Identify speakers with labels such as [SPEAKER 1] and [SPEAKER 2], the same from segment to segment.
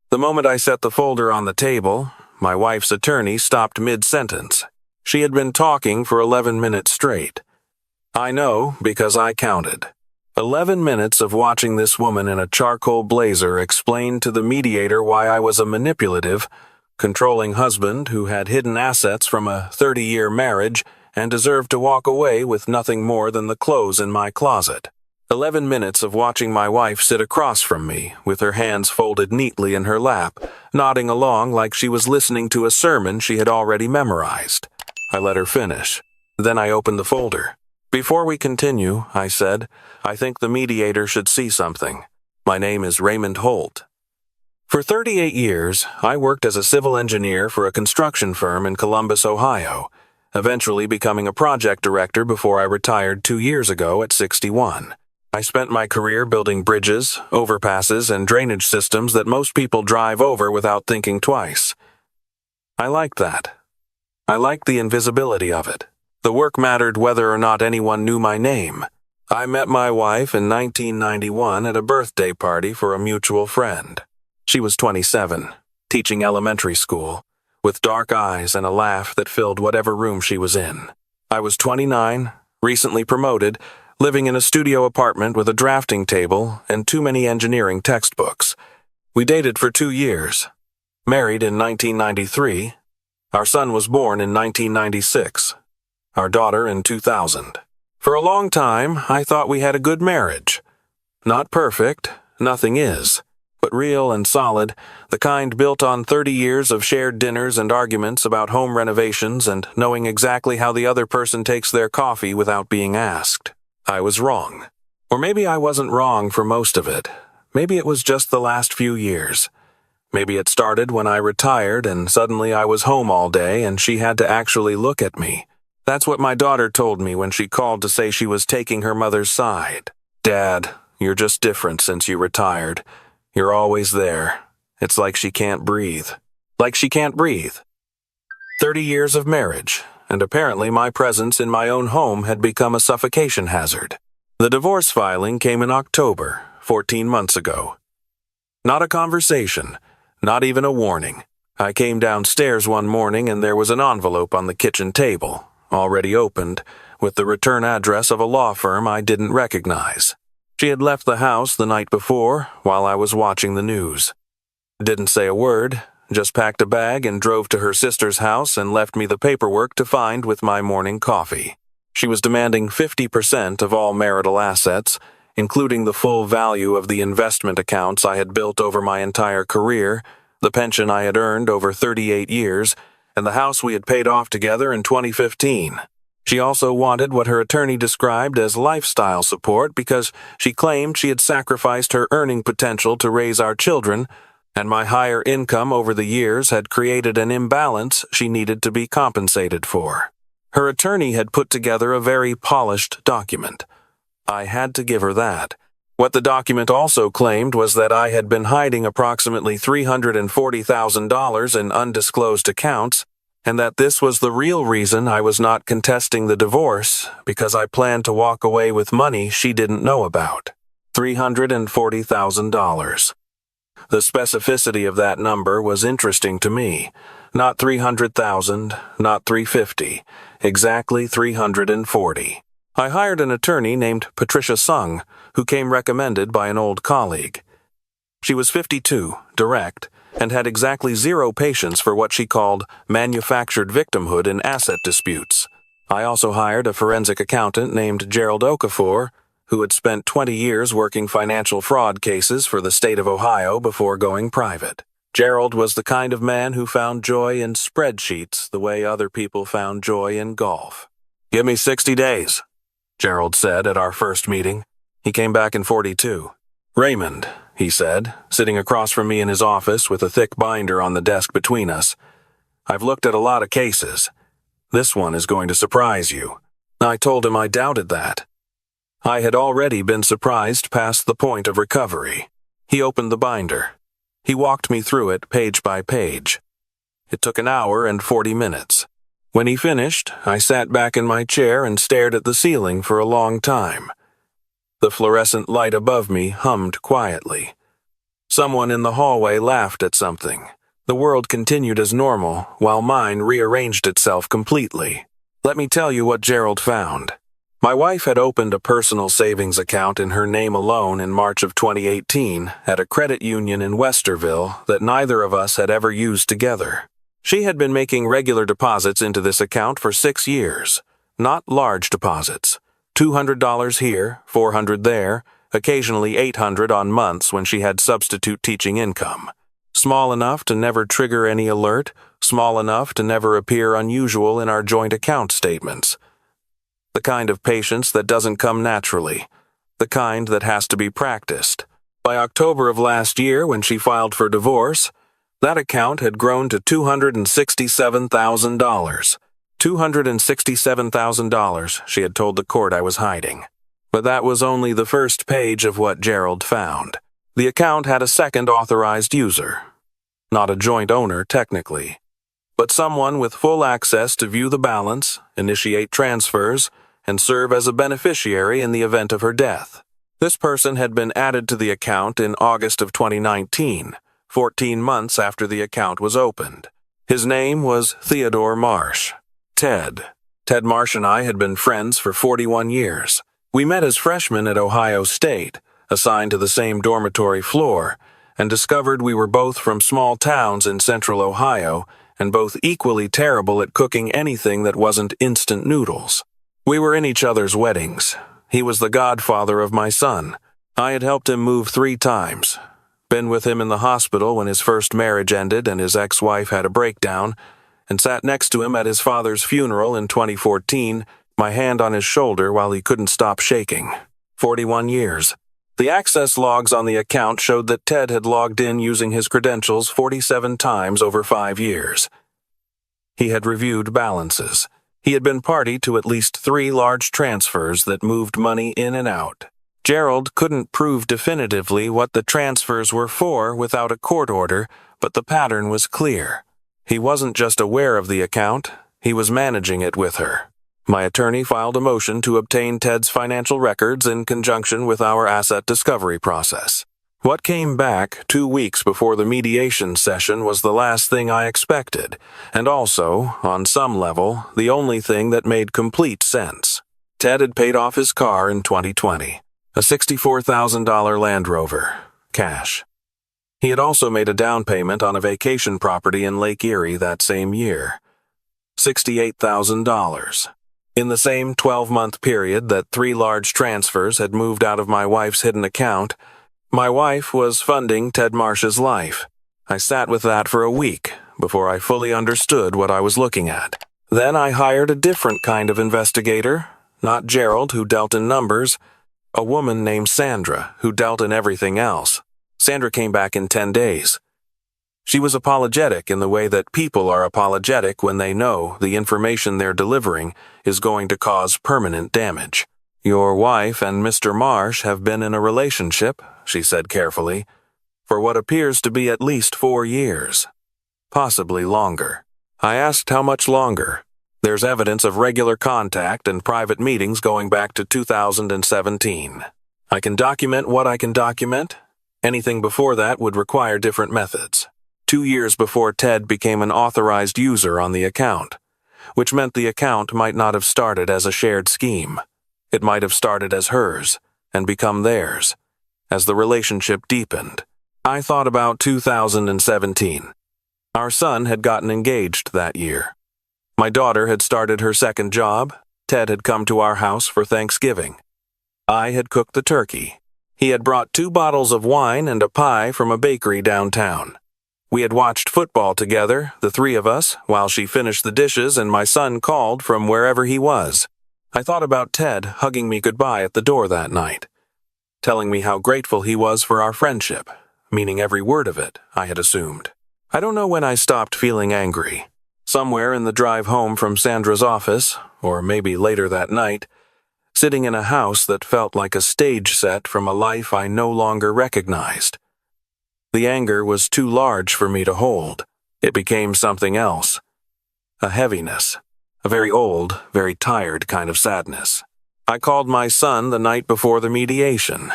[SPEAKER 1] The moment I set the folder on the table, my wife's attorney stopped mid-sentence. She had been talking for 11 minutes straight. I know because I counted. 11 minutes of watching this woman in a charcoal blazer explain to the mediator why I was a manipulative, controlling husband who had hidden assets from a 30-year marriage and deserved to walk away with nothing more than the clothes in my closet. 11 minutes of watching my wife sit across from me, with her hands folded neatly in her lap, nodding along like she was listening to a sermon she had already memorized. I let her finish. Then I opened the folder. "Before we continue," I said, "I think the mediator should see something. My name is Raymond Holt. For 38 years, I worked as a civil engineer for a construction firm in Columbus, Ohio, eventually becoming a project director before I retired 2 years ago at 61. I spent my career building bridges, overpasses, and drainage systems that most people drive over without thinking twice. I liked that. I liked the invisibility of it. The work mattered whether or not anyone knew my name. I met my wife in 1991 at a birthday party for a mutual friend. She was 27, teaching elementary school, with dark eyes and a laugh that filled whatever room she was in. I was 29, recently promoted, living in a studio apartment with a drafting table and too many engineering textbooks. We dated for 2 years. Married in 1993. Our son was born in 1996. Our daughter in 2000. For a long time, I thought we had a good marriage. Not perfect, nothing is, but real and solid, the kind built on 30 years of shared dinners and arguments about home renovations and knowing exactly how the other person takes their coffee without being asked. I was wrong. Or maybe I wasn't wrong for most of it. Maybe it was just the last few years. Maybe it started when I retired and suddenly I was home all day and she had to actually look at me. That's what my daughter told me when she called to say she was taking her mother's side. "Dad, you're just different since you retired. You're always there. It's like she can't breathe." Like she can't breathe. 30 years of marriage, and apparently my presence in my own home had become a suffocation hazard. The divorce filing came in October, 14 months ago. Not a conversation, not even a warning. I came downstairs one morning and there was an envelope on the kitchen table, already opened, with the return address of a law firm I didn't recognize. She had left the house the night before while I was watching the news. Didn't say a word, just packed a bag and drove to her sister's house and left me the paperwork to find with my morning coffee. She was demanding 50% of all marital assets, including the full value of the investment accounts I had built over my entire career, the pension I had earned over 38 years, and the house we had paid off together in 2015. She also wanted what her attorney described as lifestyle support because she claimed she had sacrificed her earning potential to raise our children, and my higher income over the years had created an imbalance she needed to be compensated for. Her attorney had put together a very polished document. I had to give her that. What the document also claimed was that I had been hiding approximately $340,000 in undisclosed accounts, and that this was the real reason I was not contesting the divorce, because I planned to walk away with money she didn't know about. $340,000. The specificity of that number was interesting to me. Not 300,000, not 350, exactly 340. I hired an attorney named Patricia Sung, who came recommended by an old colleague. She was 52, direct, and had exactly 0 patience for what she called manufactured victimhood in asset disputes. I also hired a forensic accountant named Gerald Okafor, who had spent 20 years working financial fraud cases for the state of Ohio before going private. Gerald was the kind of man who found joy in spreadsheets the way other people found joy in golf. "Give me 60 days, Gerald said at our first meeting. He came back in 42. "Raymond," he said, sitting across from me in his office with a thick binder on the desk between us, "I've looked at a lot of cases. This one is going to surprise you." I told him I doubted that. I had already been surprised past the point of recovery. He opened the binder. He walked me through it page by page. It took an hour and 40 minutes. When he finished, I sat back in my chair and stared at the ceiling for a long time. The fluorescent light above me hummed quietly. Someone in the hallway laughed at something. The world continued as normal, while mine rearranged itself completely. Let me tell you what Gerald found. My wife had opened a personal savings account in her name alone in March of 2018 at a credit union in Westerville that neither of us had ever used together. She had been making regular deposits into this account for 6 years. Not large deposits. $200 here, $400 there, occasionally $800 on months when she had substitute teaching income. Small enough to never trigger any alert, small enough to never appear unusual in our joint account statements. The kind of patience that doesn't come naturally. The kind that has to be practiced. By October of last year, when she filed for divorce, that account had grown to $267,000. $267,000 she had told the court I was hiding. But that was only the first page of what Gerald found. The account had a second authorized user. Not a joint owner, technically, but someone with full access to view the balance, initiate transfers, and serve as a beneficiary in the event of her death. This person had been added to the account in August of 2019, 14 months after the account was opened. His name was Theodore Marsh. Ted Marsh and I had been friends for 41 years. We met as freshmen at Ohio State, assigned to the same dormitory floor, and discovered we were both from small towns in central Ohio and both equally terrible at cooking anything that wasn't instant noodles. We were in each other's weddings. He was the godfather of my son. I had helped him move 3 times. Been with him in the hospital when his first marriage ended and his ex-wife had a breakdown, and sat next to him at his father's funeral in 2014, my hand on his shoulder while he couldn't stop shaking. 41 years. The access logs on the account showed that Ted had logged in using his credentials 47 times over 5 years. He had reviewed balances. He had been party to at least 3 large transfers that moved money in and out. Gerald couldn't prove definitively what the transfers were for without a court order, but the pattern was clear. He wasn't just aware of the account, he was managing it with her. My attorney filed a motion to obtain Ted's financial records in conjunction with our asset discovery process. What came back 2 weeks before the mediation session was the last thing I expected, and also, on some level, the only thing that made complete sense. Ted had paid off his car in 2020, a $64,000 Land Rover, cash. He had also made a down payment on a vacation property in Lake Erie that same year, $68,000. In the same 12-month period that 3 large transfers had moved out of my wife's hidden account, my wife was funding Ted Marsh's life. I sat with that for a week before I fully understood what I was looking at. Then I hired a different kind of investigator, not Gerald, who dealt in numbers, a woman named Sandra, who dealt in everything else. Sandra came back in 10 days. She was apologetic in the way that people are apologetic when they know the information they're delivering is going to cause permanent damage. Your wife and Mr. Marsh have been in a relationship, she said carefully, for what appears to be at least 4 years. Possibly longer. I asked how much longer. There's evidence of regular contact and private meetings going back to 2017. I can document what I can document. Anything before that would require different methods. 2 years before Ted became an authorized user on the account, which meant the account might not have started as a shared scheme. It might have started as hers and become theirs, as the relationship deepened. I thought about 2017. Our son had gotten engaged that year. My daughter had started her second job. Ted had come to our house for Thanksgiving. I had cooked the turkey. He had brought 2 bottles of wine and a pie from a bakery downtown. We had watched football together, the 3 of us, while she finished the dishes and my son called from wherever he was. I thought about Ted hugging me goodbye at the door that night, telling me how grateful he was for our friendship, meaning every word of it, I had assumed. I don't know when I stopped feeling angry. Somewhere in the drive home from Sandra's office, or maybe later that night, sitting in a house that felt like a stage set from a life I no longer recognized. The anger was too large for me to hold. It became something else. A heaviness. A very old, very tired kind of sadness. I called my son the night before the mediation.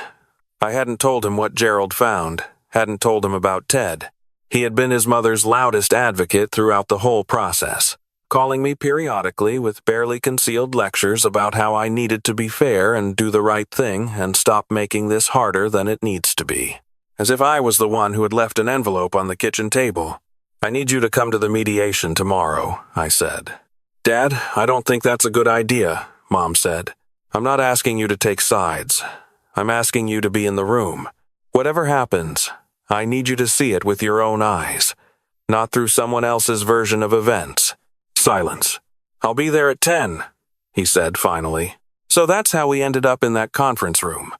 [SPEAKER 1] I hadn't told him what Gerald found. hadn't told him about Ted. He had been his mother's loudest advocate throughout the whole process, calling me periodically with barely concealed lectures about how I needed to be fair and do the right thing and stop making this harder than it needs to be. As if I was the one who had left an envelope on the kitchen table. "I need you to come to the mediation tomorrow," I said. "Dad, I don't think that's a good idea," Mom said. "I'm not asking you to take sides. I'm asking you to be in the room. Whatever happens, I need you to see it with your own eyes, not through someone else's version of events." Silence. "I'll be there at 10, he said finally. So that's how we ended up in that conference room.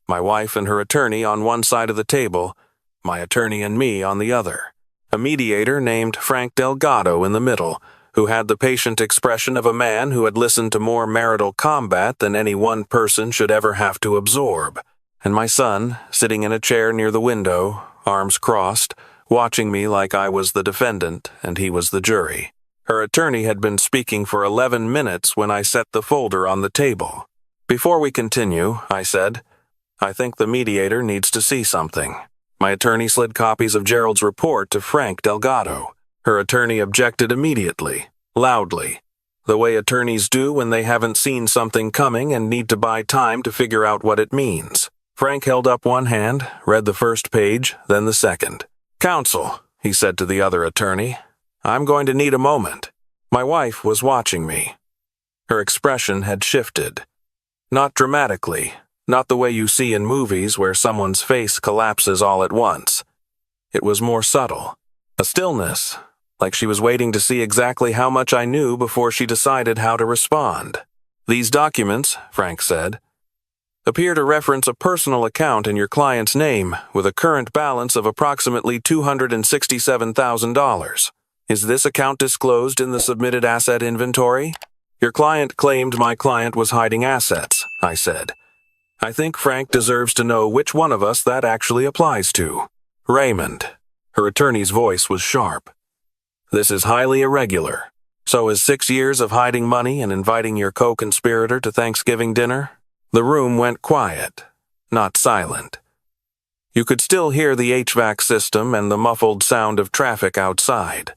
[SPEAKER 1] My wife and her attorney on one side of the table, my attorney and me on the other. A mediator named Frank Delgado in the middle, who had the patient expression of a man who had listened to more marital combat than any one person should ever have to absorb. And my son, sitting in a chair near the window, arms crossed, watching me like I was the defendant and he was the jury. Her attorney had been speaking for 11 minutes when I set the folder on the table. "Before we continue," I said, "I think the mediator needs to see something." My attorney slid copies of Gerald's report to Frank Delgado. Her attorney objected immediately, loudly, the way attorneys do when they haven't seen something coming and need to buy time to figure out what it means. Frank held up one hand, read the first page, then the second. "Counsel," he said to the other attorney, "I'm going to need a moment." My wife was watching me. Her expression had shifted. Not dramatically, not the way you see in movies where someone's face collapses all at once. It was more subtle. A stillness, like she was waiting to see exactly how much I knew before she decided how to respond. "These documents," Frank said, "appear to reference a personal account in your client's name with a current balance of approximately $267,000. Is this account disclosed in the submitted asset inventory?" "Your client claimed my client was hiding assets," I said. "I think Frank deserves to know which one of us that actually applies to." "Raymond." Her attorney's voice was sharp. "This is highly irregular. So is 6 years of hiding money and inviting your co-conspirator to Thanksgiving dinner?" The room went quiet, not silent. You could still hear the HVAC system and the muffled sound of traffic outside.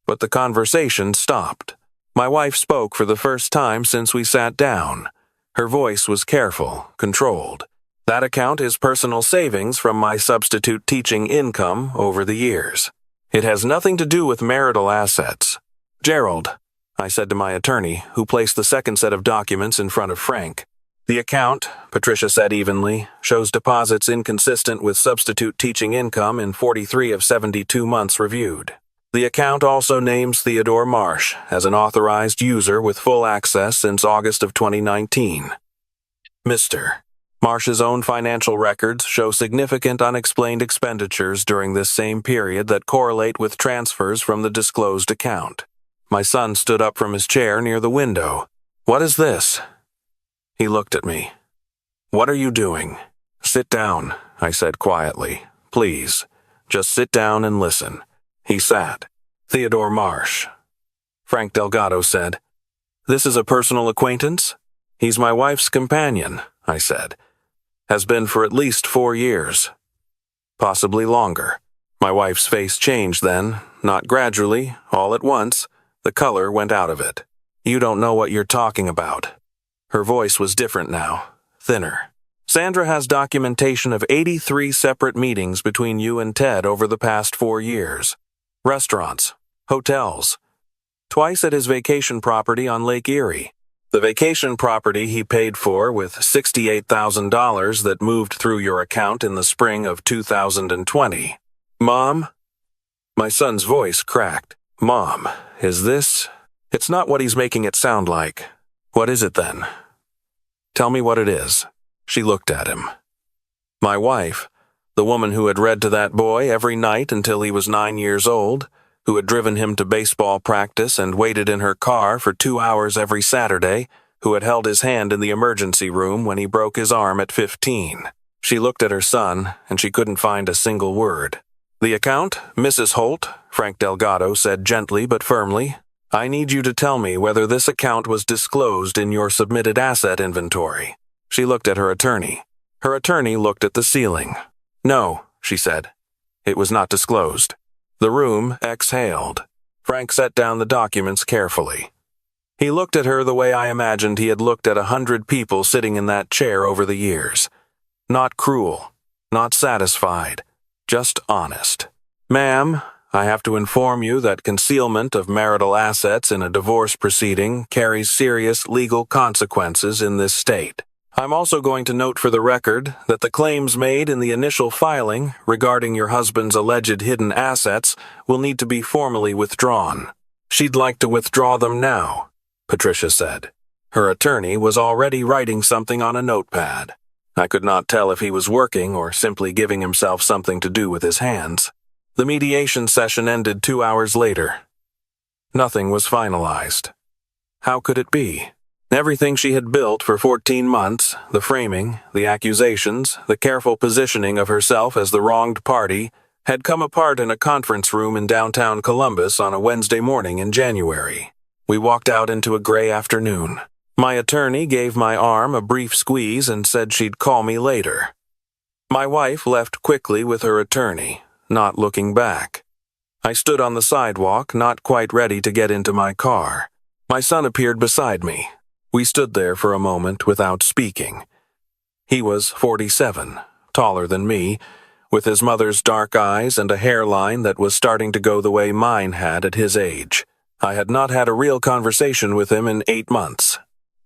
[SPEAKER 1] But the conversation stopped. My wife spoke for the first time since we sat down. Her voice was careful, controlled. "That account is personal savings from my substitute teaching income over the years. It has nothing to do with marital assets." "Gerald," I said to my attorney, who placed the second set of documents in front of Frank. "The account," Patricia said evenly, "shows deposits inconsistent with substitute teaching income in 43 of 72 months reviewed. The account also names Theodore Marsh as an authorized user with full access since August of 2019. Mr. Marsh's own financial records show significant unexplained expenditures during this same period that correlate with transfers from the disclosed account." My son stood up from his chair near the window. "What is this?" He looked at me. "What are you doing?" "Sit down," I said quietly. "Please, just sit down and listen." He sat. "Theodore Marsh," Frank Delgado said. "This is a personal acquaintance?" "He's my wife's companion," I said. "Has been for at least 4 years. Possibly longer." My wife's face changed then, not gradually, all at once. The color went out of it. "You don't know what you're talking about." Her voice was different now, thinner. "Sandra has documentation of 83 separate meetings between you and Ted over the past 4 years. Restaurants, hotels, twice at his vacation property on Lake Erie. The vacation property he paid for with $68,000 that moved through your account in the spring of 2020. Mom?" My son's voice cracked. "Mom, is this?" "It's not what he's making it sound like." "What is it then?" "Tell me what it is." She looked at him. My wife, the woman who had read to that boy every night until he was 9 years old, who had driven him to baseball practice and waited in her car for 2 hours every Saturday, who had held his hand in the emergency room when he broke his arm at 15. She looked at her son, and she couldn't find a single word. "The account, Mrs. Holt," Frank Delgado said gently but firmly. "I need you to tell me whether this account was disclosed in your submitted asset inventory." She looked at her attorney. Her attorney looked at the ceiling. "No," she said. It was not disclosed. The room exhaled. Frank set down the documents carefully. He looked at her the way I imagined he had looked at 100 people sitting in that chair over the years. Not cruel, not satisfied, just honest. Ma'am, I have to inform you that concealment of marital assets in a divorce proceeding carries serious legal consequences in this state. I'm also going to note for the record that the claims made in the initial filing regarding your husband's alleged hidden assets will need to be formally withdrawn. She'd like to withdraw them now, Patricia said. Her attorney was already writing something on a notepad. I could not tell if he was working or simply giving himself something to do with his hands. The mediation session ended 2 hours later. Nothing was finalized. How could it be? Everything she had built for 14 months, the framing, the accusations, the careful positioning of herself as the wronged party, had come apart in a conference room in downtown Columbus on a Wednesday morning in January. We walked out into a gray afternoon. My attorney gave my arm a brief squeeze and said she'd call me later. My wife left quickly with her attorney, not looking back. I stood on the sidewalk, not quite ready to get into my car. My son appeared beside me. We stood there for a moment without speaking. He was 47, taller than me, with his mother's dark eyes and a hairline that was starting to go the way mine had at his age. I had not had a real conversation with him in 8 months.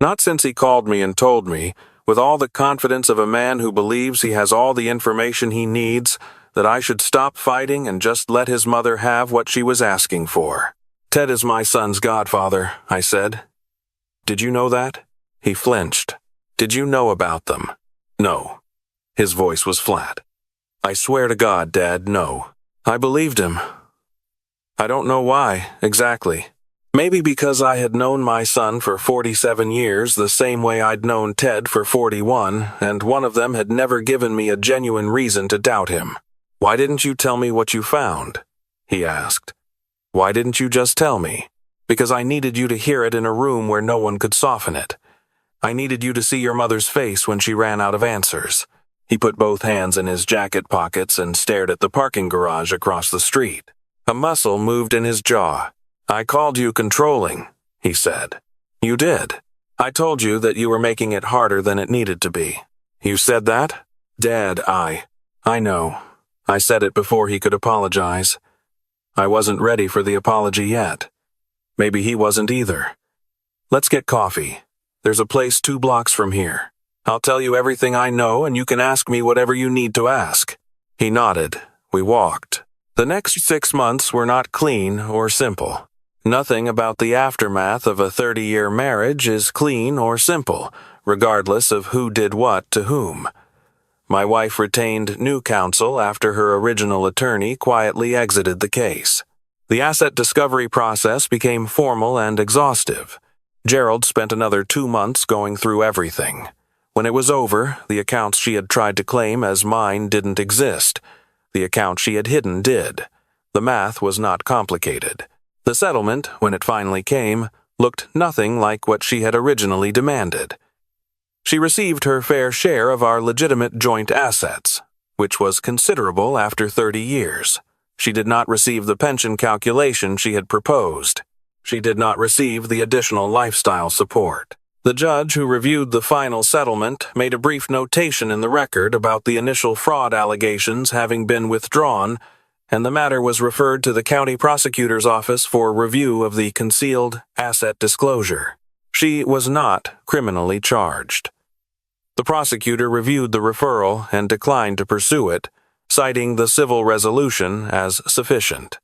[SPEAKER 1] Not since he called me and told me, with all the confidence of a man who believes he has all the information he needs, that I should stop fighting and just let his mother have what she was asking for. Ted is my son's godfather, I said. Did you know that? He flinched. Did you know about them? No. His voice was flat. I swear to God, Dad, no. I believed him. I don't know why, exactly. Maybe because I had known my son for 47 years the same way I'd known Ted for 41, and one of them had never given me a genuine reason to doubt him. Why didn't you tell me what you found? He asked. Why didn't you just tell me? Because I needed you to hear it in a room where no one could soften it. I needed you to see your mother's face when she ran out of answers. He put both hands in his jacket pockets and stared at the parking garage across the street. A muscle moved in his jaw. I called you controlling, he said. You did. I told you that you were making it harder than it needed to be. You said that? Dad, I know. I said it before he could apologize. I wasn't ready for the apology yet. Maybe he wasn't either. Let's get coffee. There's a place 2 blocks from here. I'll tell you everything I know and you can ask me whatever you need to ask. He nodded. We walked. The next 6 months were not clean or simple. Nothing about the aftermath of a 30-year marriage is clean or simple, regardless of who did what to whom. My wife retained new counsel after her original attorney quietly exited the case. The asset discovery process became formal and exhaustive. Gerald spent another 2 months going through everything. When it was over, the accounts she had tried to claim as mine didn't exist. The account she had hidden did. The math was not complicated. The settlement, when it finally came, looked nothing like what she had originally demanded. She received her fair share of our legitimate joint assets, which was considerable after 30 years. She did not receive the pension calculation she had proposed. She did not receive the additional lifestyle support. The judge who reviewed the final settlement made a brief notation in the record about the initial fraud allegations having been withdrawn, and the matter was referred to the county prosecutor's office for review of the concealed asset disclosure. She was not criminally charged. The prosecutor reviewed the referral and declined to pursue it, citing the civil resolution as sufficient.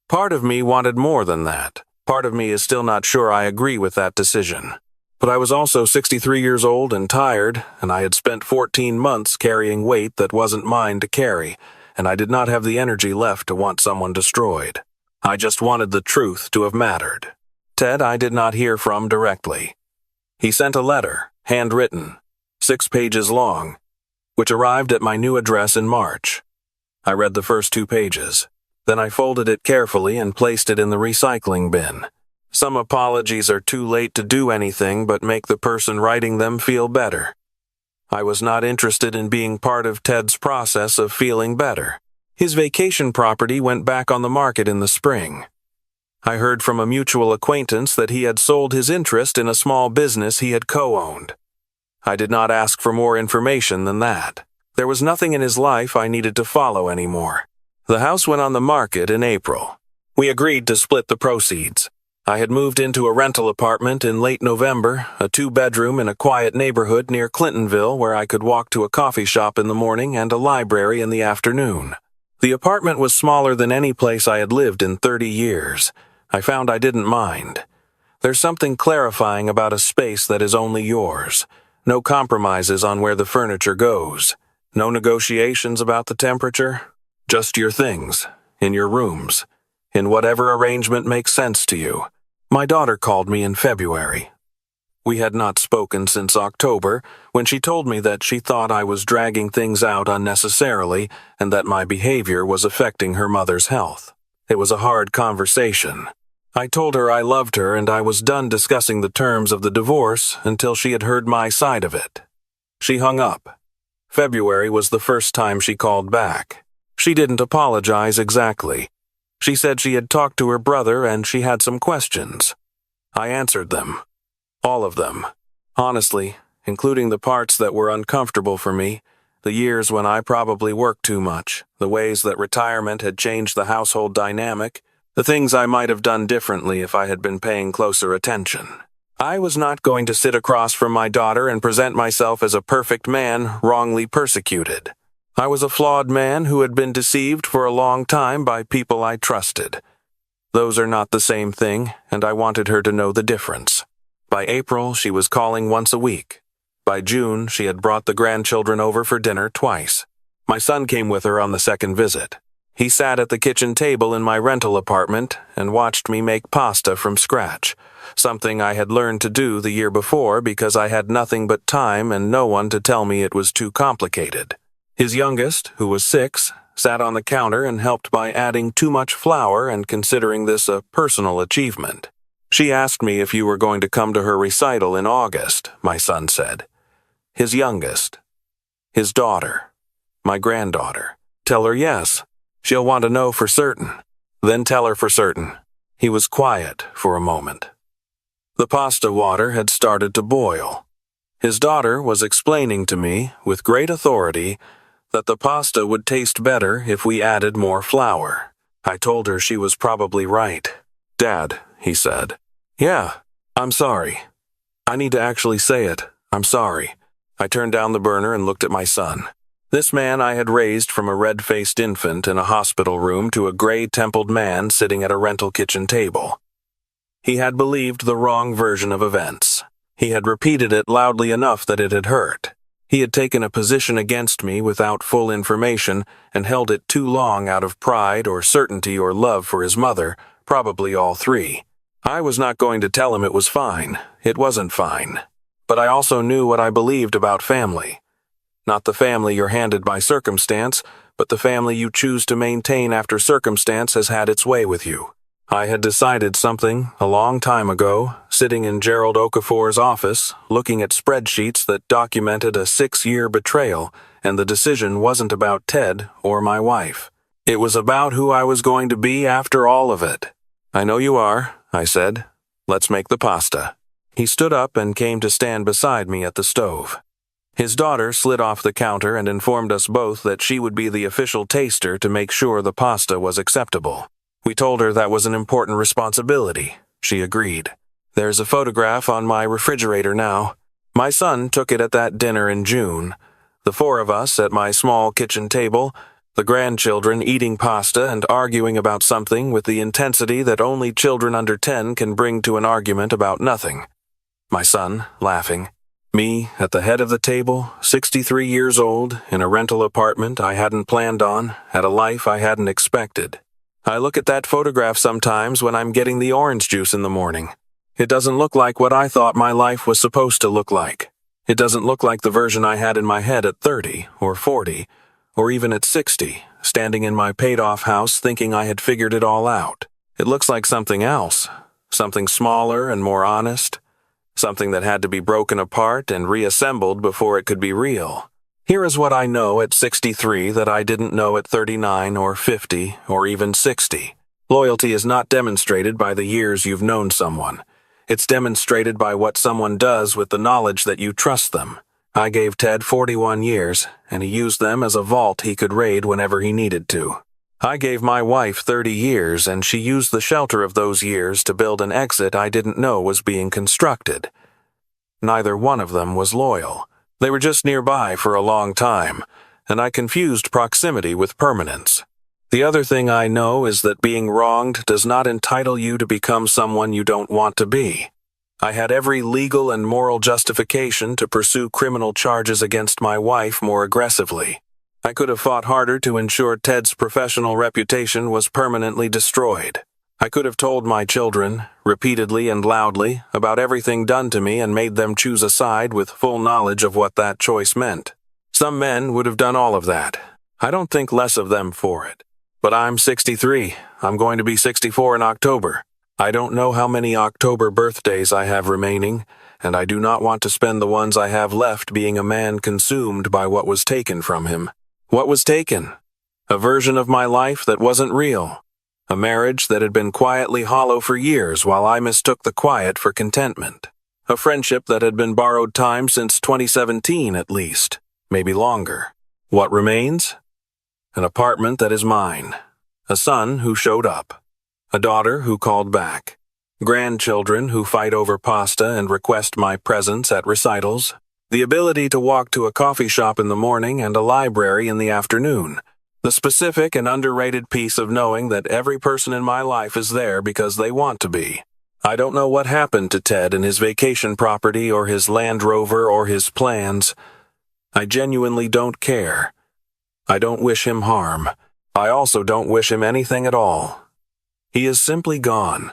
[SPEAKER 1] Part of me wanted more than that. Part of me is still not sure I agree with that decision. But I was also 63 years old and tired, and I had spent 14 months carrying weight that wasn't mine to carry, and I did not have the energy left to want someone destroyed. I just wanted the truth to have mattered. Ted I did not hear from directly. He sent a letter, handwritten, 6 pages long, which arrived at my new address in March. I read the first 2 pages. Then I folded it carefully and placed it in the recycling bin. Some apologies are too late to do anything but make the person writing them feel better. I was not interested in being part of Ted's process of feeling better. His vacation property went back on the market in the spring. I heard from a mutual acquaintance that he had sold his interest in a small business he had co-owned. I did not ask for more information than that. There was nothing in his life I needed to follow anymore. The house went on the market in April. We agreed to split the proceeds. I had moved into a rental apartment in late November, a 2-bedroom in a quiet neighborhood near Clintonville where I could walk to a coffee shop in the morning and a library in the afternoon. The apartment was smaller than any place I had lived in 30 years. I found I didn't mind. There's something clarifying about a space that is only yours. No compromises on where the furniture goes. No negotiations about the temperature. Just your things, in your rooms, in whatever arrangement makes sense to you. My daughter called me in February. We had not spoken since October, when she told me that she thought I was dragging things out unnecessarily and that my behavior was affecting her mother's health. It was a hard conversation. I told her I loved her and I was done discussing the terms of the divorce until she had heard my side of it. She hung up. February was the first time she called back. She didn't apologize exactly. She said she had talked to her brother and she had some questions. I answered them. All of them. Honestly, including the parts that were uncomfortable for me, the years when I probably worked too much, the ways that retirement had changed the household dynamic, the things I might have done differently if I had been paying closer attention. I was not going to sit across from my daughter and present myself as a perfect man wrongly persecuted. I was a flawed man who had been deceived for a long time by people I trusted. Those are not the same thing, and I wanted her to know the difference. By April, she was calling once a week. By June, she had brought the grandchildren over for dinner twice. My son came with her on the second visit. He sat at the kitchen table in my rental apartment and watched me make pasta from scratch, something I had learned to do the year before because I had nothing but time and no one to tell me it was too complicated. His youngest, who was 6, sat on the counter and helped by adding too much flour and considering this a personal achievement. She asked me if you were going to come to her recital in August, my son said. His youngest. His daughter. My granddaughter. Tell her yes. She'll want to know for certain. Then tell her for certain. He was quiet for a moment. The pasta water had started to boil. His daughter was explaining to me, with great authority, that the pasta would taste better if we added more flour. I told her she was probably right. Dad, he said. Yeah, I'm sorry. I need to actually say it. I'm sorry. I turned down the burner and looked at my son. This man I had raised from a red-faced infant in a hospital room to a gray-templed man sitting at a rental kitchen table. He had believed the wrong version of events. He had repeated it loudly enough that it had hurt. He had taken a position against me without full information and held it too long out of pride or certainty or love for his mother, probably all three. I was not going to tell him it was fine. It wasn't fine. But I also knew what I believed about family. Not the family you're handed by circumstance, but the family you choose to maintain after circumstance has had its way with you. I had decided something a long time ago, sitting in Gerald Okafor's office, looking at spreadsheets that documented a 6-year betrayal, and the decision wasn't about Ted or my wife. It was about who I was going to be after all of it. I know you are, I said. Let's make the pasta. He stood up and came to stand beside me at the stove. His daughter slid off the counter and informed us both that she would be the official taster to make sure the pasta was acceptable. We told her that was an important responsibility. She agreed. There's a photograph on my refrigerator now. My son took it at that dinner in June. The 4 of us at my small kitchen table, the grandchildren eating pasta and arguing about something with the intensity that only children under 10 can bring to an argument about nothing. My son, laughing. Me, at the head of the table, 63 years old, in a rental apartment I hadn't planned on, at a life I hadn't expected. I look at that photograph sometimes when I'm getting the orange juice in the morning. It doesn't look like what I thought my life was supposed to look like. It doesn't look like the version I had in my head at 30 or 40, or even at 60, standing in my paid-off house thinking I had figured it all out. It looks like something else, something smaller and more honest, something that had to be broken apart and reassembled before it could be real. Here is what I know at 63 that I didn't know at 39 or 50 or even 60. Loyalty is not demonstrated by the years you've known someone. It's demonstrated by what someone does with the knowledge that you trust them. I gave Ted 41 years, and he used them as a vault he could raid whenever he needed to. I gave my wife 30 years, and she used the shelter of those years to build an exit I didn't know was being constructed. Neither one of them was loyal. They were just nearby for a long time, and I confused proximity with permanence. The other thing I know is that being wronged does not entitle you to become someone you don't want to be. I had every legal and moral justification to pursue criminal charges against my wife more aggressively. I could have fought harder to ensure Ted's professional reputation was permanently destroyed. I could have told my children, repeatedly and loudly, about everything done to me and made them choose a side with full knowledge of what that choice meant. Some men would have done all of that. I don't think less of them for it. But I'm 63. I'm going to be 64 in October. I don't know how many October birthdays I have remaining, and I do not want to spend the ones I have left being a man consumed by what was taken from him. What was taken? A version of my life that wasn't real. A marriage that had been quietly hollow for years while I mistook the quiet for contentment. A friendship that had been borrowed time since 2017 at least, maybe longer. What remains? An apartment that is mine. A son who showed up. A daughter who called back. Grandchildren who fight over pasta and request my presence at recitals. The ability to walk to a coffee shop in the morning and a library in the afternoon. The specific and underrated piece of knowing that every person in my life is there because they want to be. I don't know what happened to Ted and his vacation property or his Land Rover or his plans. I genuinely don't care. I don't wish him harm. I also don't wish him anything at all. He is simply gone,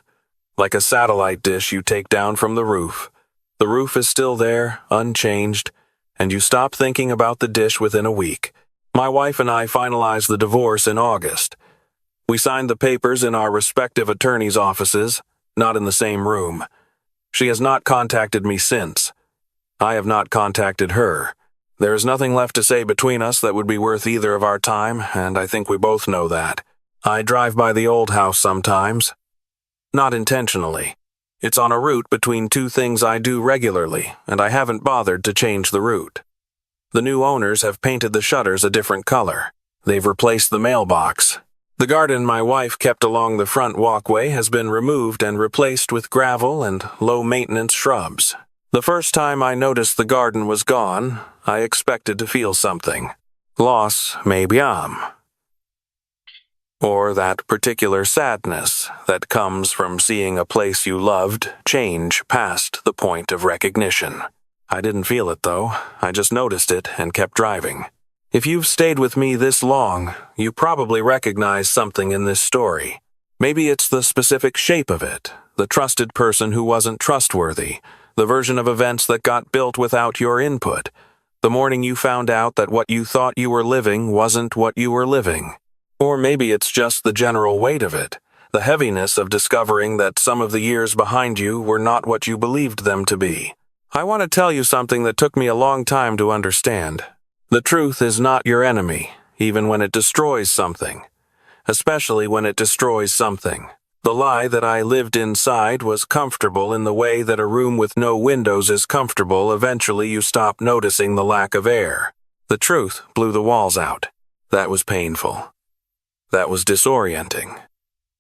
[SPEAKER 1] like a satellite dish you take down from the roof. The roof is still there, unchanged, and you stop thinking about the dish within a week. My wife and I finalized the divorce in August. We signed the papers in our respective attorneys' offices, not in the same room. She has not contacted me since. I have not contacted her. There is nothing left to say between us that would be worth either of our time, and I think we both know that. I drive by the old house sometimes. Not intentionally. It's on a route between two things I do regularly, and I haven't bothered to change the route. The new owners have painted the shutters a different color. They've replaced the mailbox. The garden my wife kept along the front walkway has been removed and replaced with gravel and low-maintenance shrubs. The first time I noticed the garden was gone, I expected to feel something. Loss, maybe or that particular sadness that comes from seeing a place you loved change past the point of recognition. I didn't feel it, though. I just noticed it and kept driving. If you've stayed with me this long, you probably recognize something in this story. Maybe it's the specific shape of it, the trusted person who wasn't trustworthy, the version of events that got built without your input, the morning you found out that what you thought you were living wasn't what you were living. Or maybe it's just the general weight of it, the heaviness of discovering that some of the years behind you were not what you believed them to be. I want to tell you something that took me a long time to understand. The truth is not your enemy, even when it destroys something. Especially when it destroys something. The lie that I lived inside was comfortable in the way that a room with no windows is comfortable. Eventually you stop noticing the lack of air. The truth blew the walls out. That was painful. That was disorienting.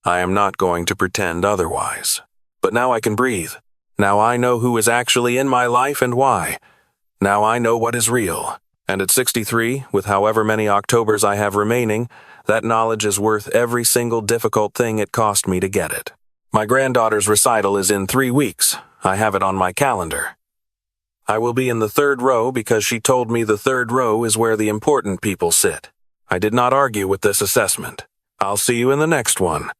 [SPEAKER 1] I am not going to pretend otherwise. But now I can breathe. Now I know who is actually in my life and why. Now I know what is real. And at 63, with however many Octobers I have remaining, that knowledge is worth every single difficult thing it cost me to get it. My granddaughter's recital is in 3 weeks. I have it on my calendar. I will be in the third row because she told me the third row is where the important people sit. I did not argue with this assessment. I'll see you in the next one.